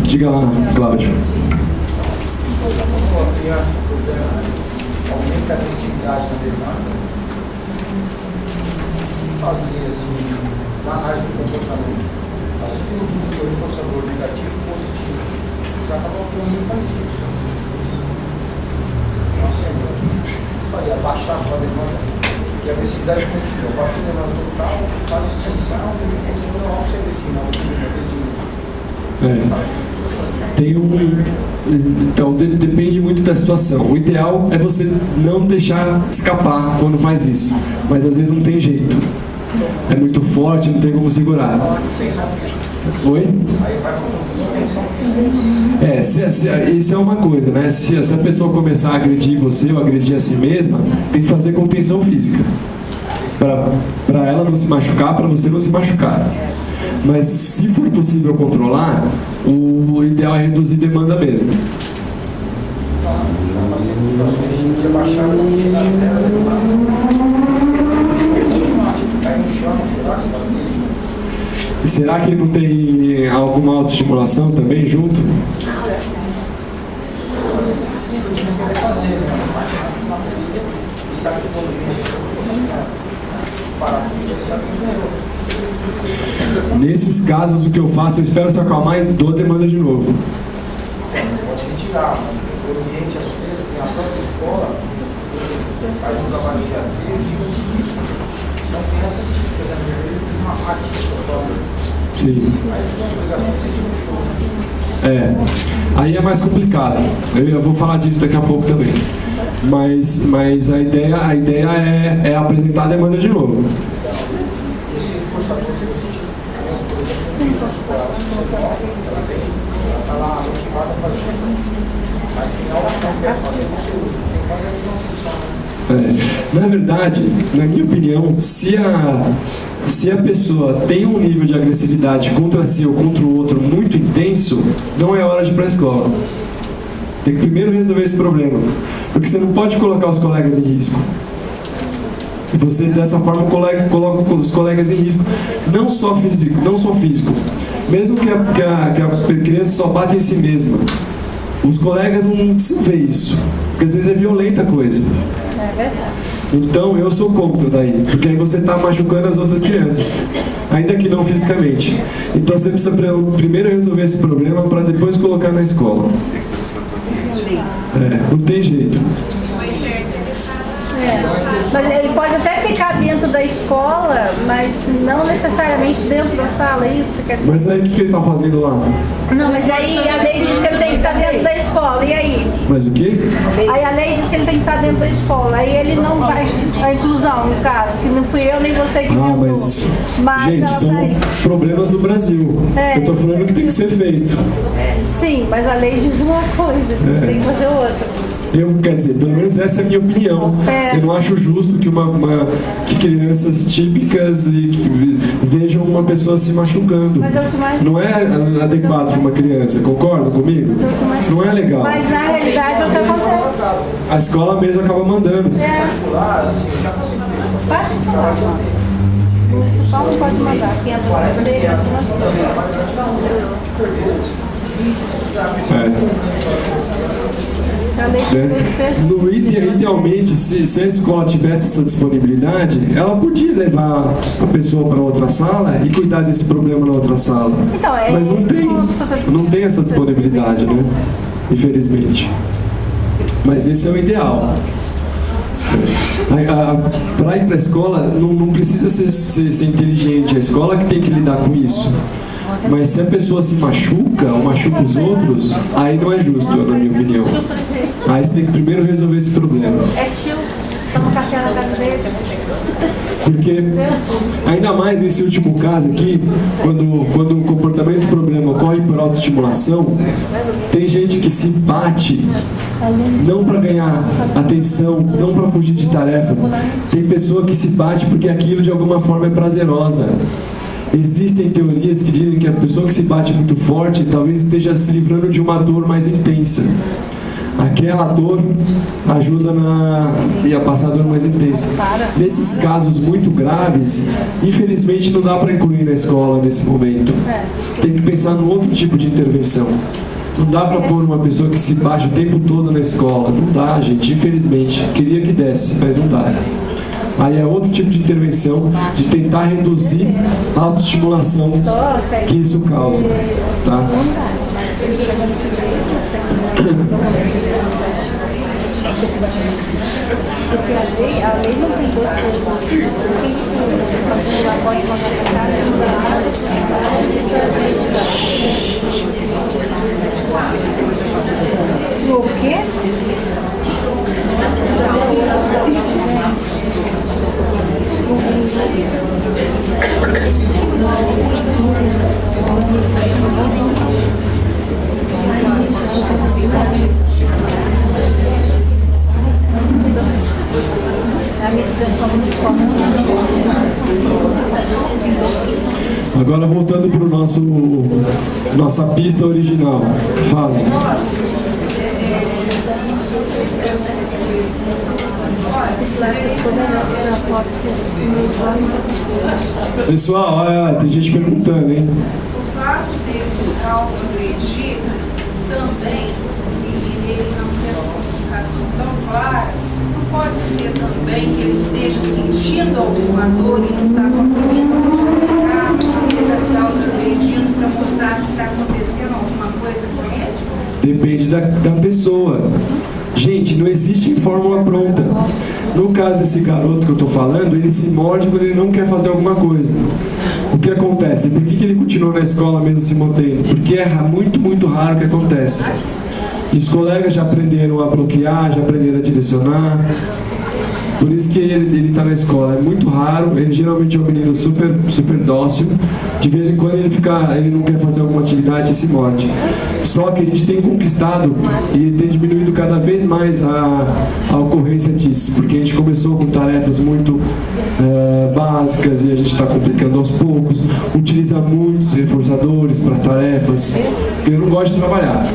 Diga lá, Cláudio. Uma criança aumenta a agressividade na demanda, fazer assim, na análise do comportamento, às vezes o reforçador negativo e positivo, eles acabam tendo muito parecido. Faria baixar a sua demanda, que a agressividade continua, baixa a demanda total, faz extinção, e continua ao Então depende muito da situação. O ideal é você não deixar escapar quando faz isso, mas às vezes não tem jeito. É muito forte, não tem como segurar. Oi? Isso é uma coisa, né? Se a pessoa começar a agredir você ou agredir a si mesma, tem que fazer contenção física. Para ela não se machucar, para você não se machucar. Mas se for possível controlar, o ideal é reduzir demanda mesmo. E será que não tem alguma autoestimulação também junto? Nesses casos, o que eu faço, eu espero se acalmar e dou demanda de novo. Pode retirar, mas o ambiente, às vezes, na própria escola, faz um trabalho de AD, não tem essas dicas, né? Uma parte da Sim. Aí é mais complicado. Eu vou falar disso daqui a pouco também. Mas a ideia é apresentar a demanda de novo. Na verdade, na minha opinião, se a pessoa tem um nível de agressividade contra si ou contra o outro muito intenso, não é hora de ir para a escola. Tem que primeiro resolver esse problema, porque você não pode colocar os colegas em risco. Você dessa forma coloca os colegas em risco, não só físico. Mesmo que a criança só bata em si mesma, os colegas não precisam ver isso, porque às vezes é violenta a coisa. É verdade. Então eu sou contra daí, porque aí você está machucando as outras crianças, ainda que não fisicamente. Então você precisa primeiro resolver esse problema para depois colocar na escola. Não tem jeito. Mas ele pode até ficar dentro da escola, mas não necessariamente dentro da sala, é isso que quer dizer? Mas aí o que ele está fazendo lá? Não, mas aí a lei diz que ele tem que estar dentro da escola, e aí? Mas o quê? Aí a lei diz que ele tem que estar dentro da escola, aí ele não vai, a inclusão, no caso, que não fui eu nem você que inventou. Mas gente, são problemas do Brasil. Eu estou falando que tem que ser feito. Sim, mas a lei diz uma coisa, tem que fazer outra. Quer dizer, pelo menos essa é a minha opinião. Eu não acho justo que crianças típicas vejam uma pessoa se machucando. Mas é o que mais... Não é adequado para uma criança, concorda comigo? Não é legal. Mas na realidade é o que acontece. A escola mesmo acaba mandando. O municipal não pode mandar. Quem entra na sede, Idealmente, se a escola tivesse essa disponibilidade, ela podia levar a pessoa para outra sala e cuidar desse problema na outra sala. Então, mas não tem essa disponibilidade, né? Infelizmente. Mas esse é o ideal. Para ir para a escola, não precisa ser inteligente, a escola que tem que lidar com isso. Mas se a pessoa se machuca ou machuca os outros, aí não é justo, na minha opinião. Aí você tem que primeiro resolver esse problema. É tio, toma café na casa dele. Porque, ainda mais nesse último caso aqui, quando o comportamento de problema ocorre por autoestimulação, tem gente que se bate não para ganhar atenção, não para fugir de tarefa. Tem pessoa que se bate porque aquilo de alguma forma é prazerosa. Existem teorias que dizem que a pessoa que se bate muito forte talvez esteja se livrando de uma dor mais intensa. aquela dor ajuda a passar a dor mais intensa. Nesses casos muito graves, infelizmente não dá para incluir na escola nesse momento. Tem que pensar num outro tipo de intervenção. Não dá para pôr uma pessoa que se baixa o tempo todo na escola. Não dá, gente, infelizmente. Queria que desse, mas não dá. Aí é outro tipo de intervenção, de tentar reduzir a autoestimulação que isso causa, tá? Porque a lei não tem dois termos. Quem pode mandar para casa, o quê? Agora voltando para o nossa pista original. Fala. Pessoal, olha, tem gente perguntando, hein? O fato dele buscar o agredir também, e ele não ter uma comunicação tão clara, não pode ser também que ele esteja sentindo alguma dor e não está conseguindo se comunicar, ele está se auto-agredindo para mostrar que está acontecendo alguma coisa com ele? Depende da pessoa. Gente, não existe fórmula pronta. No caso desse garoto que eu estou falando, ele se morde quando ele não quer fazer alguma coisa. O que acontece? Por que ele continua na escola mesmo se mantendo? Porque é muito, muito raro que acontece. E os colegas já aprenderam a bloquear, já aprenderam a direcionar. Por isso que ele está na escola. É muito raro, ele geralmente é um menino super, super dócil. De vez em quando ele não quer fazer alguma atividade e se morde. Só que a gente tem conquistado e tem diminuído cada vez mais a ocorrência disso. Porque a gente começou com tarefas muito básicas e a gente está complicando aos poucos. Utiliza muitos reforçadores para as tarefas. Porque eu não gosto de trabalhar.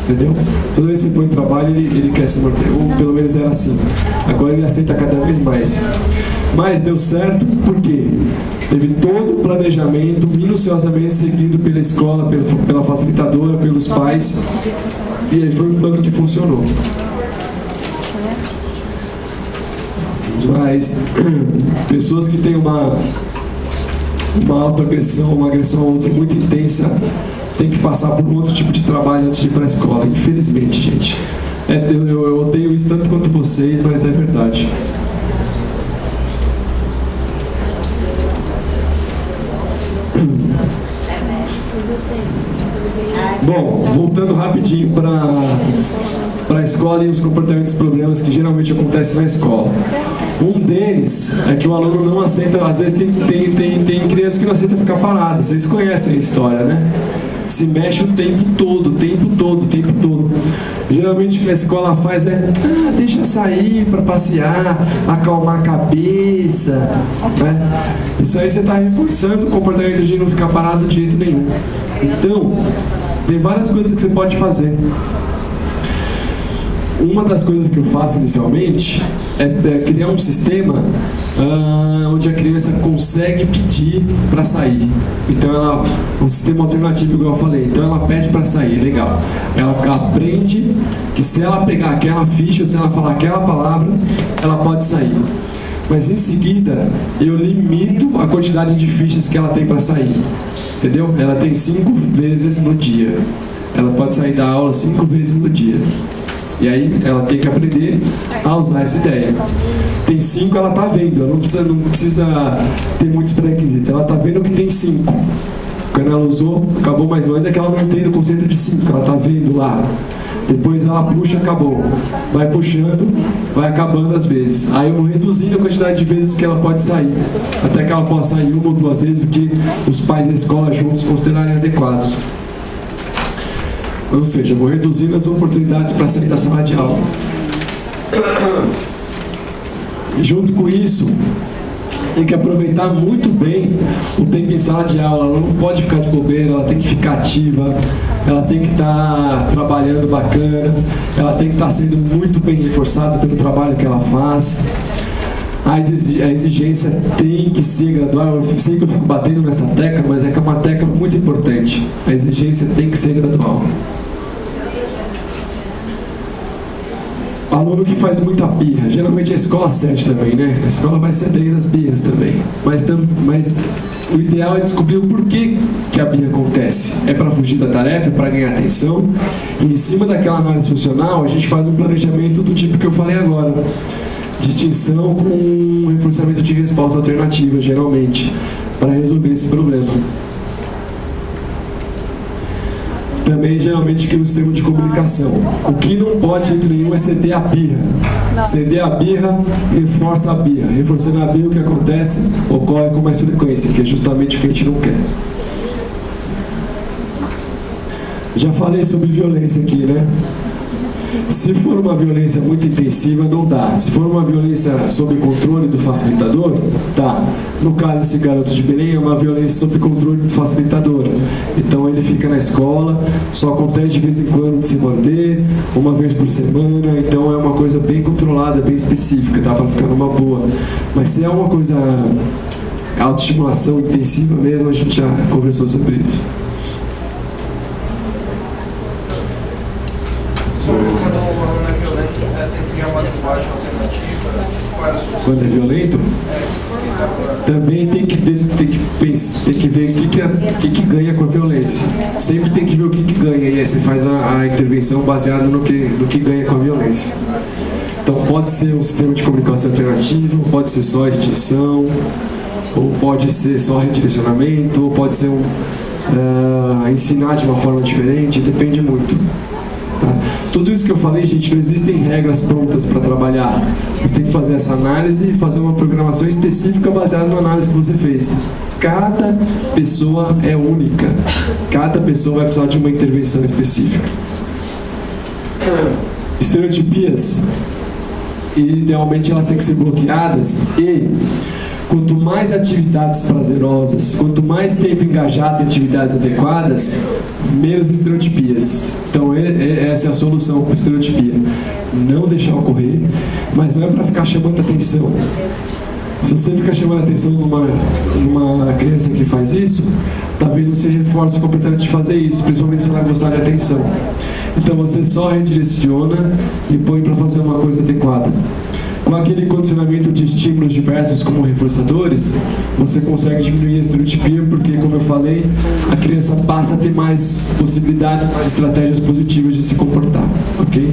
Entendeu? Toda vez que você põe trabalho, ele quer se manter. Ou pelo menos era assim. Agora ele aceita cada vez mais. Mas deu certo porque teve todo o planejamento minuciosamente seguido pela escola, pela facilitadora, pelos pais. E aí foi um plano que funcionou. Mas pessoas que têm uma autoagressão, uma agressão a outra muito intensa, tem que passar por um outro tipo de trabalho antes de ir para a escola, infelizmente, gente. Eu odeio isso tanto quanto vocês, mas é verdade. Bom, voltando rapidinho para a escola e os comportamentos e problemas que geralmente acontecem na escola. Um deles é que o aluno não aceita, às vezes tem criança que não aceita ficar parada. Vocês conhecem a história, né? Se mexe o tempo todo. Geralmente o que a escola faz deixa sair para passear, acalmar a cabeça, né? Isso aí você está reforçando o comportamento de não ficar parado de jeito nenhum. Então, tem várias coisas que você pode fazer. Uma das coisas que eu faço inicialmente é criar um sistema onde a criança consegue pedir para sair. Então, um sistema alternativo, igual eu falei. Então, ela pede para sair, legal. Ela aprende que se ela pegar aquela ficha, se ela falar aquela palavra, ela pode sair. Mas em seguida, eu limito a quantidade de fichas que ela tem para sair. Entendeu? Ela tem 5 vezes no dia. Ela pode sair da aula 5 vezes no dia. E aí ela tem que aprender a usar essa ideia. Tem 5, ela está vendo. Ela não precisa ter muitos pré-requisitos. Ela está vendo que tem 5. Quando ela usou, acabou mais um. Ainda que ela não entenda o conceito de 5. Ela está vendo lá. Depois ela puxa, acabou. Vai puxando, vai acabando às vezes. Aí eu vou reduzindo a quantidade de vezes que ela pode sair. Até que ela possa sair 1 ou 2 vezes, o que os pais da escola juntos considerarem adequados. Ou seja, eu vou reduzindo as oportunidades para sair da sala de aula. E junto com isso, tem que aproveitar muito bem o tempo em sala de aula. Ela não pode ficar de bobeira, ela tem que ficar ativa, ela tem que estar trabalhando bacana, ela tem que estar sendo muito bem reforçada pelo trabalho que ela faz. A exigência tem que ser gradual. Eu sei que eu fico batendo nessa tecla, mas é que é uma tecla muito importante. A exigência tem que ser gradual. Aluno que faz muita birra, geralmente a escola cede também, né? A escola vai ceder as birras também. Mas o ideal é descobrir o porquê que a birra acontece. É para fugir da tarefa, é para ganhar atenção. E em cima daquela análise funcional, a gente faz um planejamento do tipo que eu falei agora. Distinção com reforçamento de resposta alternativa, geralmente, para resolver esse problema. Também, geralmente, que no sistema de comunicação. O que não pode, entre nenhum, é ceder a birra. Ceder a birra, reforça a birra. Reforçando a birra, o que acontece, ocorre com mais frequência, que é justamente o que a gente não quer. Já falei sobre violência aqui, né? Se for uma violência muito intensiva, não dá. Se for uma violência sob controle do facilitador, tá. No caso, esse garoto de Belém é uma violência sob controle do facilitador. Então ele fica na escola, só acontece de vez em quando de se manter, uma vez por semana. Então é uma coisa bem controlada, bem específica, dá pra ficar numa boa. Mas se é uma coisa, autoestimulação intensiva mesmo, a gente já conversou sobre isso. Quando é violento, também tem que ver o que ganha com a violência. Sempre tem que ver o que ganha, e aí você faz a intervenção baseada no que ganha com a violência. Então pode ser um sistema de comunicação alternativo, pode ser só extinção, ou pode ser só redirecionamento, ou pode ser ensinar de uma forma diferente, depende muito. Tá? Tudo isso que eu falei, gente, não existem regras prontas para trabalhar. Você tem que fazer essa análise e fazer uma programação específica baseada na análise que você fez. Cada pessoa é única. Cada pessoa vai precisar de uma intervenção específica. Estereotipias, idealmente elas têm que ser bloqueadas, e quanto mais atividades prazerosas, quanto mais tempo engajado em atividades adequadas, menos estereotipias. Então essa é a solução para a estereotipia. Não deixar ocorrer, mas não é para ficar chamando atenção. Se você ficar chamando atenção numa criança que faz isso, talvez você reforce o comportamento de fazer isso, principalmente se ela gostar de atenção. Então você só redireciona e põe para fazer uma coisa adequada. Com aquele condicionamento de estímulos diversos como reforçadores, você consegue diminuir a estereotipia, porque, como eu falei, a criança passa a ter mais possibilidades, mais estratégias positivas de se comportar, ok?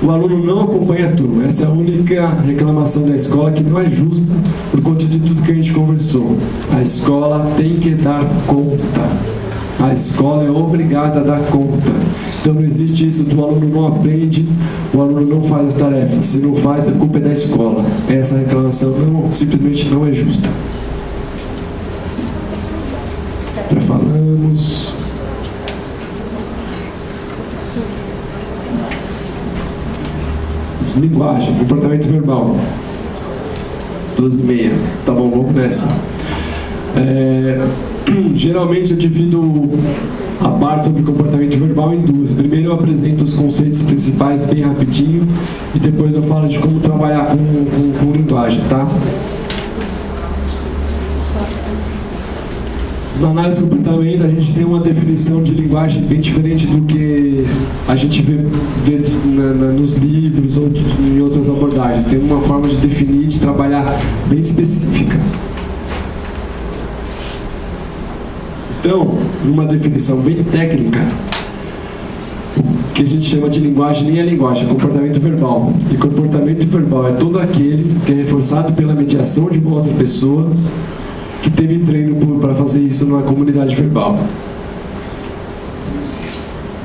O aluno não acompanha a turma. Essa é a única reclamação da escola, que não é justa por conta de tudo que a gente conversou. A escola tem que dar conta. A escola é obrigada a dar conta. Então não existe isso do aluno não aprende, o aluno não faz as tarefas. Se não faz, a culpa é da escola. Essa reclamação simplesmente não é justa. Já falamos. Linguagem, comportamento verbal. 12h30. Tá bom, vamos nessa. Geralmente eu divido a parte sobre comportamento verbal em duas. Primeiro eu apresento os conceitos principais bem rapidinho, e depois eu falo de como trabalhar com linguagem, tá? Na análise do comportamento, a gente tem uma definição de linguagem bem diferente do que a gente vê nos livros ou em outras abordagens. Tem uma forma de definir, de trabalhar bem específica. Então, numa definição bem técnica, o que a gente chama de linguagem nem é linguagem, é comportamento verbal. E comportamento verbal é todo aquele que é reforçado pela mediação de uma outra pessoa que teve treino para fazer isso numa comunidade verbal.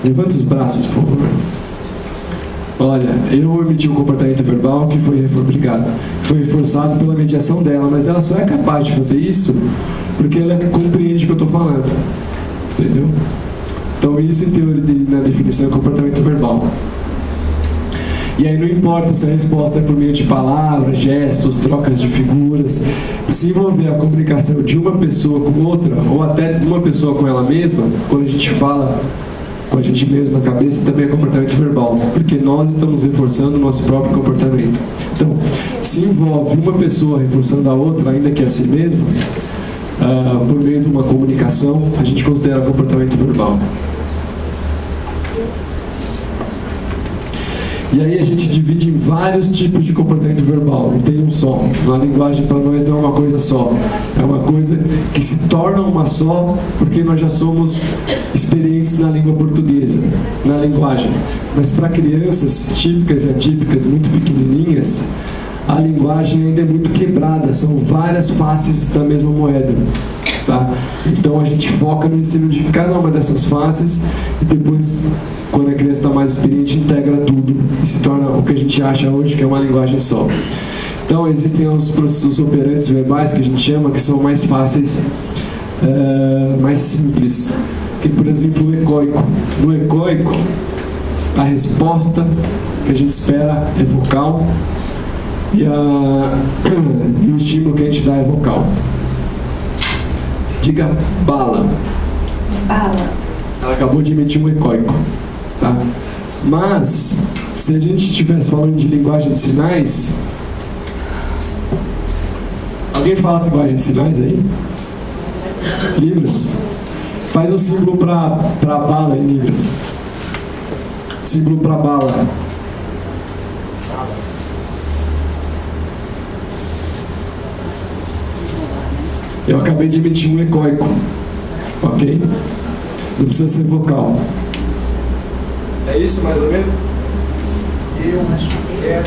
Levante os braços, por favor. Olha, eu emiti um comportamento verbal que foi reforçado pela mediação dela, mas ela só é capaz de fazer isso porque ela compreende o que eu estou falando. Entendeu? Então isso, em teoria, na definição, é comportamento verbal. E aí não importa se a resposta é por meio de palavras, gestos, trocas de figuras. Se envolver a comunicação de uma pessoa com outra, ou até uma pessoa com ela mesma, quando a gente fala com a gente mesmo na cabeça, também é comportamento verbal, porque nós estamos reforçando o nosso próprio comportamento. Então, se envolve uma pessoa reforçando a outra, ainda que a si mesma, por meio de uma comunicação, a gente considera comportamento verbal. E aí a gente divide em vários tipos de comportamento verbal, não tem um só. A linguagem para nós não é uma coisa só, é uma coisa que se torna uma só porque nós já somos experientes na língua portuguesa, na linguagem. Mas para crianças típicas e atípicas, muito pequenininhas, a linguagem ainda é muito quebrada, são várias faces da mesma moeda. Tá? Então a gente foca no ensino de cada uma dessas faces e depois, quando a criança está mais experiente, integra tudo e se torna o que a gente acha hoje que é uma linguagem só. Então existem os processos operantes verbais que a gente chama, que são mais fáceis, mais simples, que por exemplo o ecoico. No ecoico, a resposta que a gente espera é vocal e o estímulo que a gente dá é vocal. Diga bala. Bala. Ela acabou de emitir um ecoico. Tá? Mas, se a gente estivesse falando de linguagem de sinais... Alguém fala linguagem de sinais aí? Libras? Faz o símbolo para bala em Libras. Símbolo para bala. Eu acabei de emitir um ecoico, ok? Não precisa ser vocal. É isso, mais ou menos? Eu acho que é.